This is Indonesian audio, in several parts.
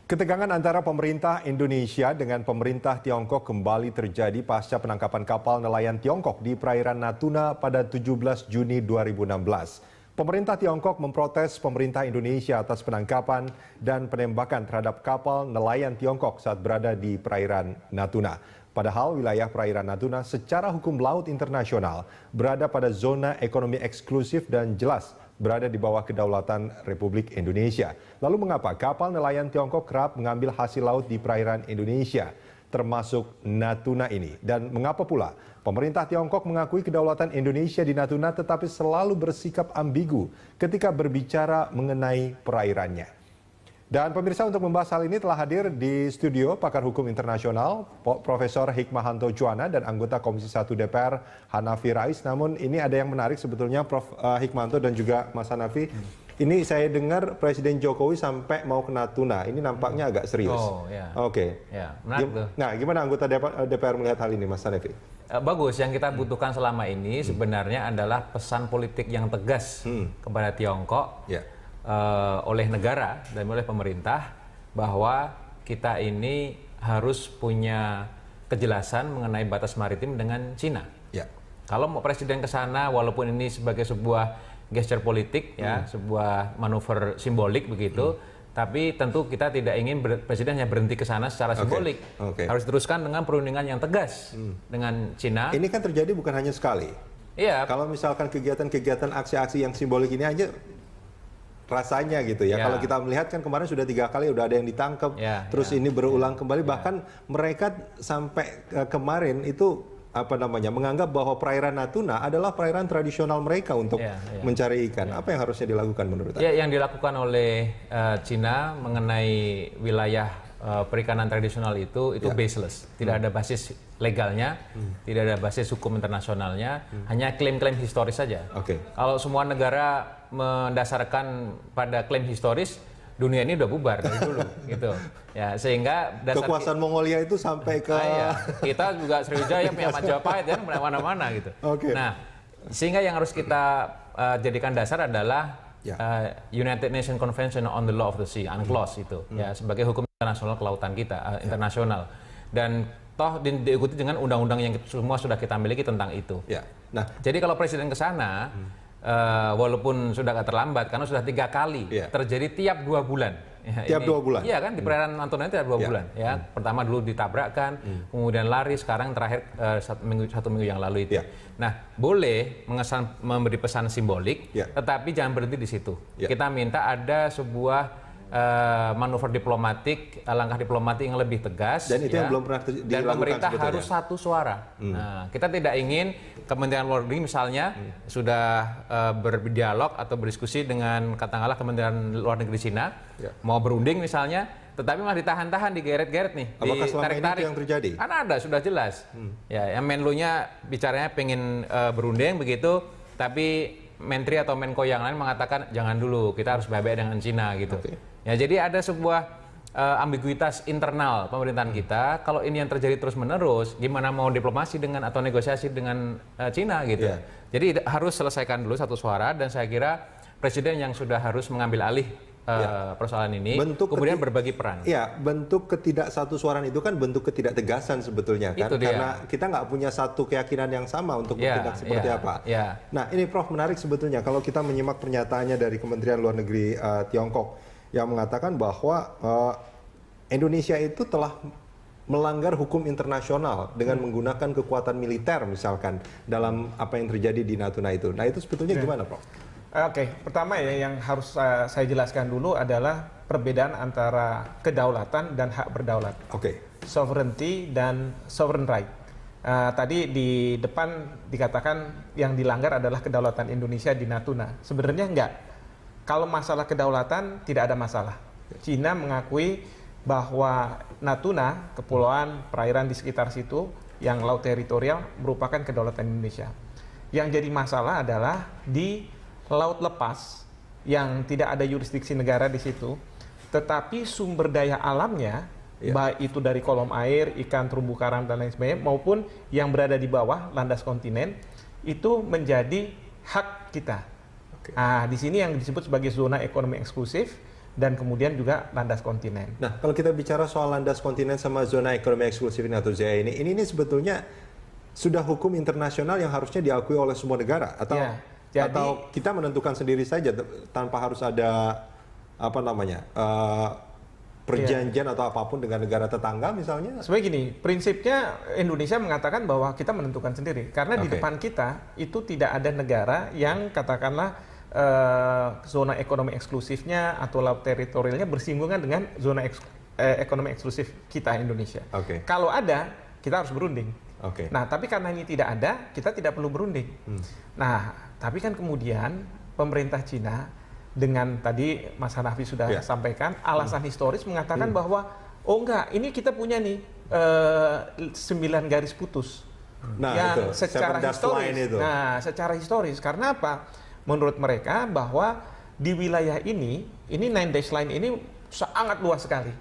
Ketegangan antara pemerintah Indonesia dengan pemerintah Tiongkok kembali terjadi pasca penangkapan kapal nelayan Tiongkok di perairan Natuna pada 17 Juni 2016. Pemerintah Tiongkok memprotes pemerintah Indonesia atas penangkapan dan penembakan terhadap kapal nelayan Tiongkok saat berada di perairan Natuna. Padahal wilayah perairan Natuna secara hukum laut internasional berada pada zona ekonomi eksklusif dan jelas berada di bawah kedaulatan Republik Indonesia. Lalu mengapa kapal nelayan Tiongkok kerap mengambil hasil laut di perairan Indonesia, termasuk Natuna ini? Dan mengapa pula pemerintah Tiongkok mengakui kedaulatan Indonesia di Natuna tetapi selalu bersikap ambigu ketika berbicara mengenai perairannya? Dan pemirsa, untuk membahas hal ini telah hadir di studio pakar hukum internasional Profesor Hikmahanto Juwana dan anggota Komisi 1 DPR Hanafi Rais. Namun ini ada yang menarik sebetulnya, Prof. Hikmahanto dan juga Mas Hanafi. Ini saya dengar Presiden Jokowi sampai mau ke Natuna. Ini nampaknya agak serius. Oh ya. Oke. Ya, menarik tuh. Nah, gimana anggota DPR melihat hal ini, Mas Hanafi? Bagus, yang kita butuhkan selama ini sebenarnya adalah pesan politik yang tegas kepada Tiongkok. Oleh negara dan oleh pemerintah bahwa kita ini harus punya kejelasan mengenai batas maritim dengan Cina. Kalau mau presiden ke sana, walaupun ini sebagai sebuah gesture politik, ya, sebuah manuver simbolik begitu, tapi tentu kita tidak ingin presiden hanya berhenti ke sana secara simbolik. Harus diteruskan dengan perundingan yang tegas dengan Cina. Ini kan terjadi bukan hanya sekali. Iya. Kalau misalkan kegiatan-kegiatan aksi-aksi yang simbolik ini aja rasanya gitu ya. Kalau kita melihat kan kemarin sudah 3 kali udah ada yang ditangkap, terus ini berulang kembali. Bahkan mereka sampai kemarin itu menganggap bahwa perairan Natuna adalah perairan tradisional mereka untuk mencari ikan. Apa yang harusnya dilakukan menurut Anda? Yang dilakukan oleh Cina mengenai wilayah perikanan tradisional itu baseless, tidak ada basis legalnya, tidak ada basis hukum internasionalnya, hanya klaim-klaim historis saja. Kalau semua negara mendasarkan pada klaim historis, dunia ini udah bubar dari dulu, gitu. Ya, sehingga kekuasaan Mongolia itu sampai ke kita juga Sriwijaya punya Majapahit kan mana-mana gitu. Nah, sehingga yang harus kita jadikan dasar adalah United Nations Convention on the Law of the Sea, UNCLOS itu, ya, sebagai hukum internasional kelautan kita, internasional. Dan toh diikuti dengan undang-undang yang semua sudah kita miliki tentang itu. Nah, jadi kalau presiden ke sana, walaupun sudah agak terlambat, karena sudah 3 kali terjadi tiap 2 bulan. Tiap 2 bulan? Iya kan, di perairan Natuna itu tiap 2 bulan. Ya, pertama dulu ditabrakkan, kemudian lari, sekarang terakhir 1 minggu yang lalu itu. Nah, boleh memberi pesan simbolik, tetapi jangan berhenti di situ. Kita minta ada sebuah manuver diplomatik, langkah diplomatik yang lebih tegas, dan itu yang belum pernah dilakukan. Dan pemerintah harus satu suara. Nah, kita tidak ingin Kementerian Luar Negeri misalnya sudah berdialog atau berdiskusi dengan katakanlah Kementerian Luar Negeri Cina, mau berunding misalnya, tetapi malah ditahan-tahan, digeret-geret nih, ditarik-tarik. Yang terjadi? Kan ada, sudah jelas. Ya, yang Menlu-nya bicaranya pengen berunding begitu, tapi Menteri atau Menko yang lain mengatakan jangan dulu, kita harus baik-baik dengan Cina gitu. Ya, jadi ada sebuah ambiguitas internal pemerintahan kita. Kalau ini yang terjadi terus-menerus, gimana mau diplomasi dengan atau negosiasi dengan Cina gitu. Jadi harus selesaikan dulu satu suara, dan saya kira presiden yang sudah harus mengambil alih persoalan ini, kemudian berbagi peran. Iya, bentuk ketidaksatusuaraan itu kan bentuk ketidaktegasan sebetulnya kan, karena kita nggak punya satu keyakinan yang sama untuk bertindak seperti apa. Nah, ini Prof, menarik sebetulnya kalau kita menyimak pernyataannya dari Kementerian Luar Negeri Tiongkok yang mengatakan bahwa Indonesia itu telah melanggar hukum internasional dengan menggunakan kekuatan militer misalkan dalam apa yang terjadi di Natuna itu. Nah, itu sebetulnya gimana, Prof? Pertama ya yang harus saya jelaskan dulu adalah perbedaan antara kedaulatan dan hak berdaulat. Sovereignty dan sovereign right. Tadi di depan dikatakan yang dilanggar adalah kedaulatan Indonesia di Natuna. Sebenarnya enggak. Kalau masalah kedaulatan tidak ada masalah. Cina mengakui bahwa Natuna, kepulauan, perairan di sekitar situ yang laut teritorial merupakan kedaulatan Indonesia. Yang jadi masalah adalah di laut lepas yang tidak ada yurisdiksi negara di situ, tetapi sumber daya alamnya, baik itu dari kolom air, ikan, terumbu karang dan lain sebagainya, maupun yang berada di bawah landas kontinen, itu menjadi hak kita. Di sini yang disebut sebagai zona ekonomi eksklusif, dan kemudian juga landas kontinen. Nah, kalau kita bicara soal landas kontinen sama zona ekonomi eksklusif atau ZEE ini sebetulnya sudah hukum internasional yang harusnya diakui oleh semua negara atau atau kita menentukan sendiri saja tanpa harus ada apa namanya perjanjian atau apapun dengan negara tetangga misalnya? Sebenarnya gini, prinsipnya Indonesia mengatakan bahwa kita menentukan sendiri karena di depan kita itu tidak ada negara yang katakanlah zona ekonomi eksklusifnya atau laut teritorialnya bersinggungan dengan zona ekonomi eksklusif kita Indonesia. Kalau ada, kita harus berunding. Nah, tapi karena ini tidak ada, kita tidak perlu berunding. Nah, tapi kan kemudian pemerintah Cina dengan tadi Mas Hanafi sudah sampaikan alasan historis mengatakan bahwa oh enggak, ini kita punya nih 9 garis putus yang itu, secara historis. Nah, secara historis karena apa? Menurut mereka bahwa di wilayah ini 9 dash line ini sangat luas sekali.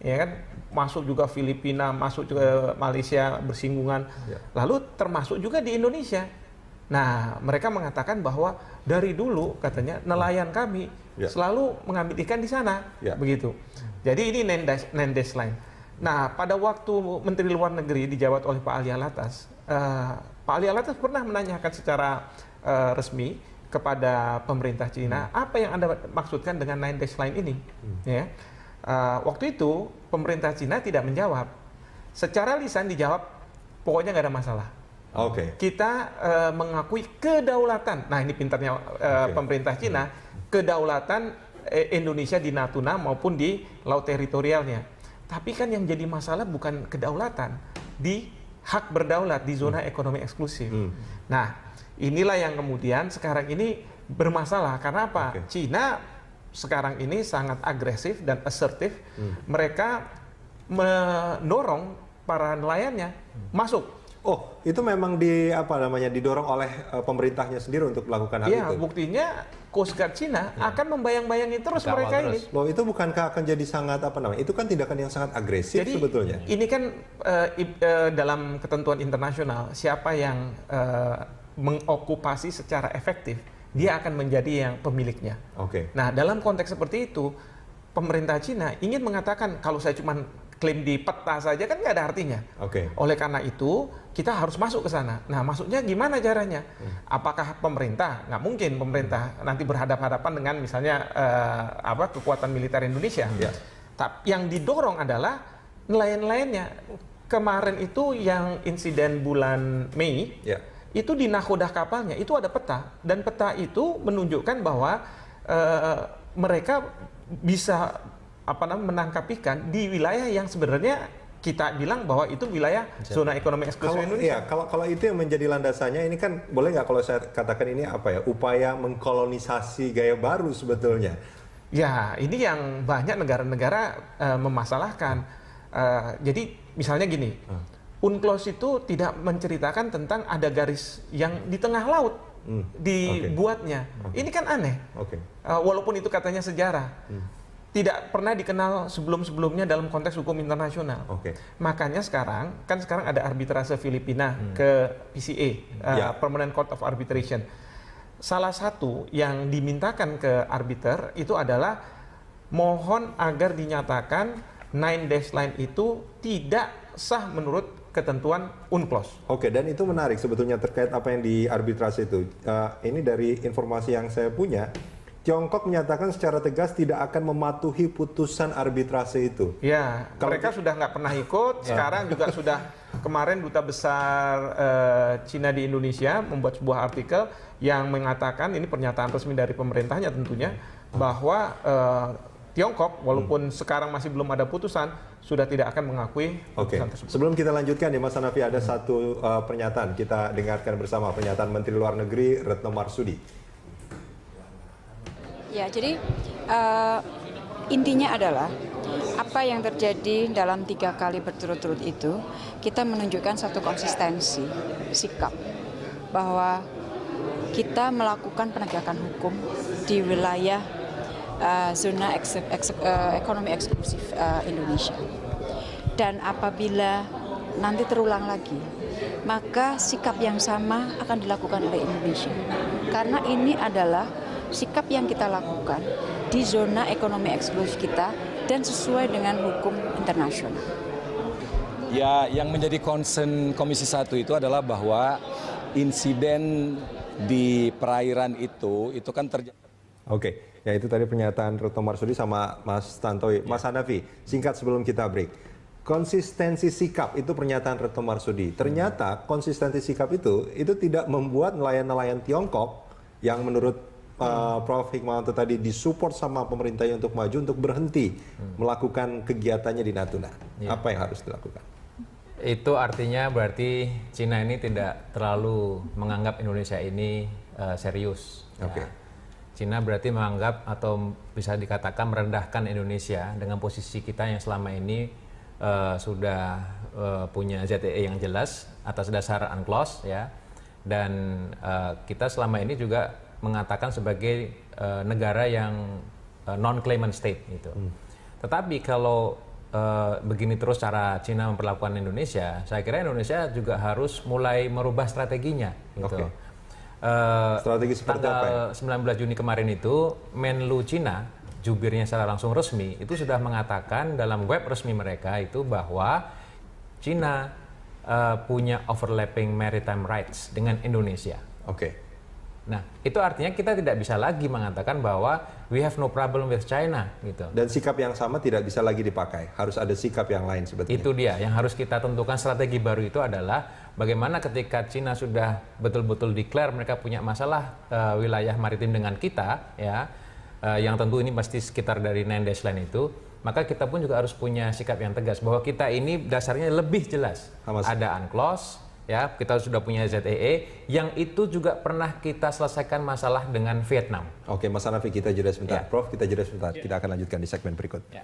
Ya kan? Masuk juga Filipina, masuk juga Malaysia bersinggungan. Lalu termasuk juga di Indonesia. Nah, mereka mengatakan bahwa dari dulu katanya nelayan kami selalu mengambil ikan di sana, begitu. Jadi ini 9 dash line. Nah, pada waktu Menteri Luar Negeri dijawab oleh Pak Ali Alatas, Pak Ali Alatas pernah menanyakan secara resmi kepada pemerintah Cina, apa yang Anda maksudkan dengan 9 dash line ini? Ya. Waktu itu pemerintah Cina tidak menjawab. Secara lisan dijawab, pokoknya nggak ada masalah. Kita mengakui kedaulatan. Nah, ini pintarnya pemerintah Cina, kedaulatan Indonesia di Natuna maupun di laut teritorialnya. Tapi kan yang jadi masalah bukan kedaulatan, di hak berdaulat di zona ekonomi eksklusif. Nah, inilah yang kemudian sekarang ini bermasalah. Karena apa? Cina sekarang ini sangat agresif dan asertif. Mereka mendorong para nelayannya masuk. Oh, itu memang didorong oleh pemerintahnya sendiri untuk melakukan hal itu? Iya, buktinya Coast Guard Cina akan membayang-bayangi terus mereka ini. Loh, itu bukankah akan jadi sangat itu kan tindakan yang sangat agresif jadi, sebetulnya? Ini kan dalam ketentuan internasional, siapa yang mengokupasi secara efektif, dia akan menjadi yang pemiliknya. Nah, dalam konteks seperti itu, pemerintah Cina ingin mengatakan kalau saya cuma klaim di peta saja kan nggak ada artinya. Oleh karena itu, kita harus masuk ke sana. Nah, masuknya gimana caranya? Apakah pemerintah? Nggak mungkin pemerintah nanti berhadapan-hadapan dengan misalnya kekuatan militer Indonesia. Tapi yang didorong adalah nelayan-nelayannya. Kemarin itu yang insiden bulan Mei, itu di nakoda kapalnya itu ada peta, dan peta itu menunjukkan bahwa mereka bisa menangkap ikan di wilayah yang sebenarnya kita bilang bahwa itu wilayah zona ekonomi eksklusif Indonesia. Kalau itu yang menjadi landasannya, ini kan boleh nggak kalau saya katakan ini upaya mengkolonisasi gaya baru sebetulnya? Ya, ini yang banyak negara-negara memasalahkan. Jadi misalnya gini. UNCLOS itu tidak menceritakan tentang ada garis yang di tengah laut dibuatnya. Ini kan aneh. Walaupun itu katanya sejarah. Tidak pernah dikenal sebelum-sebelumnya dalam konteks hukum internasional. Makanya sekarang ada arbitrase Filipina ke PCA, Permanent Court of Arbitration. Salah satu yang dimintakan ke arbiter itu adalah mohon agar dinyatakan 9 dash line itu tidak sah menurut ketentuan UNCLOS. Dan itu menarik sebetulnya terkait apa yang di arbitrase itu. Ini dari informasi yang saya punya, Tiongkok menyatakan secara tegas tidak akan mematuhi putusan arbitrase itu. Ya, mereka sudah nggak pernah ikut. Sekarang juga sudah kemarin Duta Besar Cina di Indonesia membuat sebuah artikel yang mengatakan, ini pernyataan resmi dari pemerintahnya tentunya, bahwa Tiongkok walaupun sekarang masih belum ada putusan, sudah tidak akan mengakui putusan tersebut. Sebelum kita lanjutkan Mas Hanafi, ada satu pernyataan kita dengarkan bersama, pernyataan Menteri Luar Negeri Retno Marsudi. Ya, jadi intinya adalah apa yang terjadi dalam 3 kali berturut-turut itu, kita menunjukkan satu konsistensi sikap bahwa kita melakukan penegakan hukum di wilayah zona ekonomi eksklusif Indonesia. Dan apabila nanti terulang lagi, maka sikap yang sama akan dilakukan oleh Indonesia. Karena ini adalah sikap yang kita lakukan di zona ekonomi eksklusif kita dan sesuai dengan hukum internasional. Ya, yang menjadi concern Komisi 1 itu adalah bahwa insiden di perairan itu kan terjadi. Oke, ya itu tadi pernyataan Retno Marsudi sama Mas Tantowi. Mas Hanafi, singkat sebelum kita break. Konsistensi sikap itu pernyataan Retno Marsudi. Ternyata konsistensi sikap itu tidak membuat nelayan-nelayan Tiongkok yang menurut Prof. Hikmawanto tadi disupport sama pemerintahnya untuk maju, untuk berhenti melakukan kegiatannya di Natuna. Apa yang harus dilakukan? Itu artinya berarti Cina ini tidak terlalu menganggap Indonesia ini serius. Oke. Cina berarti menganggap atau bisa dikatakan merendahkan Indonesia dengan posisi kita yang selama ini sudah punya ZEE yang jelas atas dasar UNCLOS ya, dan kita selama ini juga mengatakan sebagai negara yang non-claimant state gitu. Tetapi kalau begini terus cara Cina memperlakukan Indonesia, saya kira Indonesia juga harus mulai merubah strateginya gitu. Strategi seperti apa ya? Tanggal 19 Juni kemarin itu Menlu Cina, jubirnya secara langsung resmi itu sudah mengatakan dalam web resmi mereka itu bahwa Cina punya overlapping maritime rights dengan Indonesia. Oke. Nah, itu artinya kita tidak bisa lagi mengatakan bahwa we have no problem with China gitu. Dan sikap yang sama tidak bisa lagi dipakai. Harus ada sikap yang lain sebetulnya. Itu dia yang harus kita tentukan. Strategi baru itu adalah bagaimana ketika Cina sudah betul-betul declare mereka punya masalah wilayah maritim dengan kita ya. Yang tentu ini pasti sekitar dari 9 dash line itu, maka kita pun juga harus punya sikap yang tegas bahwa kita ini dasarnya lebih jelas. Ada UNCLOS, ya, kita sudah punya ZEE, yang itu juga pernah kita selesaikan masalah dengan Vietnam. Oke, Mas Hanafi, kita jeda sebentar. Prof, kita jeda sebentar. Kita akan lanjutkan di segmen berikut.